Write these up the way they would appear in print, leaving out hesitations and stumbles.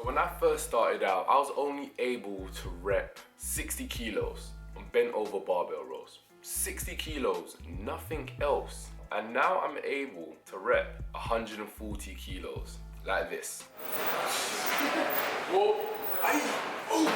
So when I first started out, I was only able to rep 60 kilos on bent over barbell rows. 60 kilos, nothing else. And now I'm able to rep 140 kilos, like this. Whoa. Ay. Ooh.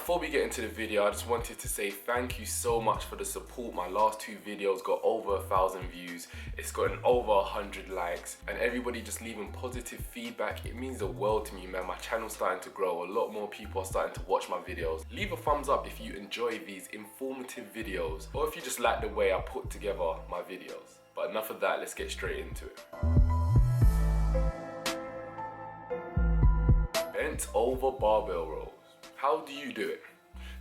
Before we get into the video, I just wanted to say thank you so much for the support. My last 2 videos got over 1,000 views. It's gotten over 100 likes, and everybody just leaving positive feedback. It means the world to me, man. My channel's starting to grow. A lot more people are starting to watch my videos. Leave a thumbs up if you enjoy these informative videos, or if you just like the way I put together my videos. But enough of that, let's get straight into it. Bent over barbell rows. How do you do it?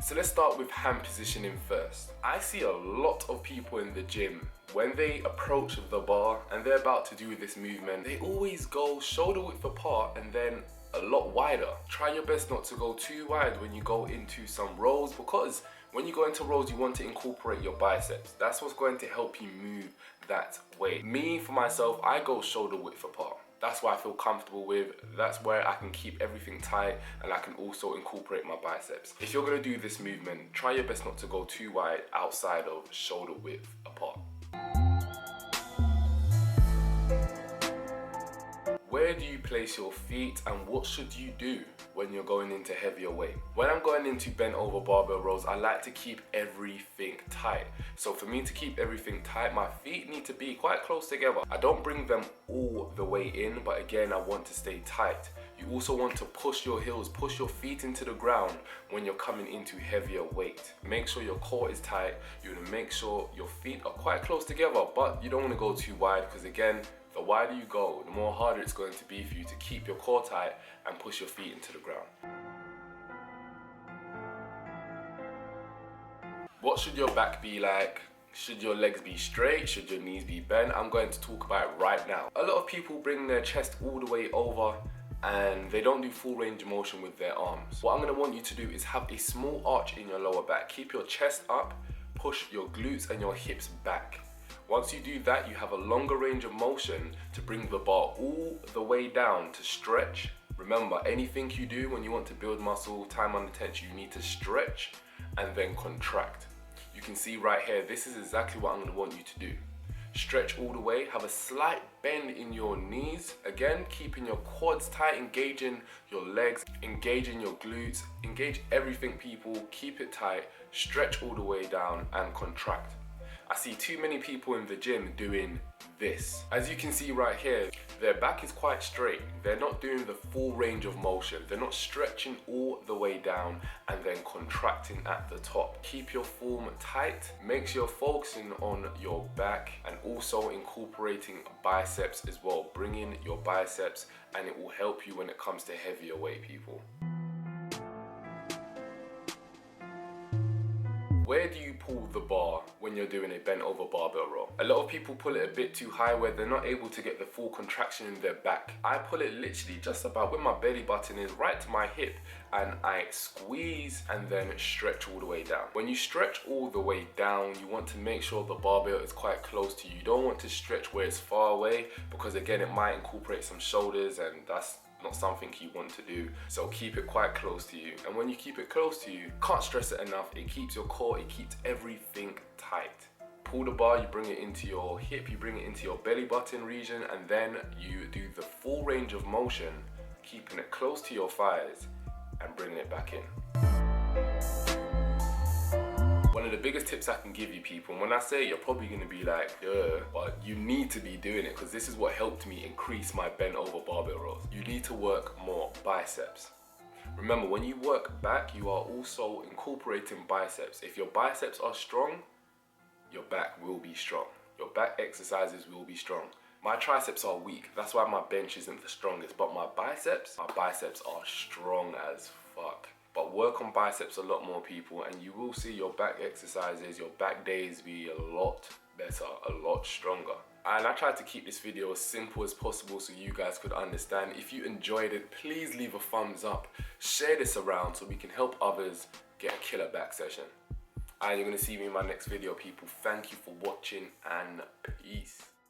So let's start with hand positioning first. I see a lot of people in the gym, when they approach the bar and they're about to do this movement, they always go shoulder width apart and then a lot wider. Try your best not to go too wide when you go into some rows, because when you go into rows, you want to incorporate your biceps. That's what's going to help you move that weight. Me, for myself, I go shoulder width apart. That's what I feel comfortable with. That's where I can keep everything tight and I can also incorporate my biceps. If you're gonna do this movement, try your best not to go too wide outside of shoulder width apart. Where do you place your feet and what should you do when you're going into heavier weight? When I'm going into bent over barbell rows, I like to keep everything tight. So for me to keep everything tight, my feet need to be quite close together. I don't bring them all the way in, but again, I want to stay tight. You also want to push your heels, push your feet into the ground when you're coming into heavier weight. Make sure your core is tight. You want to make sure your feet are quite close together, but you don't want to go too wide, because again, the wider you go, the more harder it's going to be for you to keep your core tight and push your feet into the ground. What should your back be like? Should your legs be straight? Should your knees be bent? I'm going to talk about it right now. A lot of people bring their chest all the way over and they don't do full range of motion with their arms. What I'm going to want you to do is have a small arch in your lower back. Keep your chest up, push your glutes and your hips back. Once you do that, you have a longer range of motion to bring the bar all the way down to stretch. Remember, anything you do when you want to build muscle, time under tension, you need to stretch and then contract. You can see right here, this is exactly what I'm going to want you to do. Stretch all the way, have a slight bend in your knees. Again, keeping your quads tight, engaging your legs, engaging your glutes, engage everything, people. Keep it tight, stretch all the way down and contract. I see too many people in the gym doing this. As you can see right here, their back is quite straight. They're not doing the full range of motion. They're not stretching all the way down and then contracting at the top. Keep your form tight. Make sure you're focusing on your back and also incorporating biceps as well. Bring in your biceps and it will help you when it comes to heavier weight, people. Where do you pull the bar when you're doing a bent over barbell row? A lot of people pull it a bit too high where they're not able to get the full contraction in their back. I pull it literally just about where my belly button is, right to my hip, and I squeeze and then stretch all the way down. When you stretch all the way down, you want to make sure the barbell is quite close to you. You don't want to stretch where it's far away, because again, it might incorporate some shoulders and that's not something you want to do. So keep it quite close to you. And when you keep it close to you, can't stress it enough, it keeps your core, it keeps everything tight. Pull the bar, you bring it into your hip, you bring it into your belly button region, and then you do the full range of motion, keeping it close to your thighs and bringing it back in. One of the biggest tips I can give you, people, and when I say it, you're probably going to be like, duh, but you need to be doing it, because this is what helped me increase my bent over barbell rows. You need to work more biceps. Remember, when you work back, you are also incorporating biceps. If your biceps are strong, your back will be strong. Your back exercises will be strong. My triceps are weak, that's why my bench isn't the strongest, but my biceps are strong as fuck. But work on biceps a lot more, people, and you will see your back exercises, your back days be a lot better, a lot stronger. And I tried to keep this video as simple as possible so you guys could understand. If you enjoyed it, please leave a thumbs up. Share this around so we can help others get a killer back session. And you're going to see me in my next video, people. Thank you for watching and peace.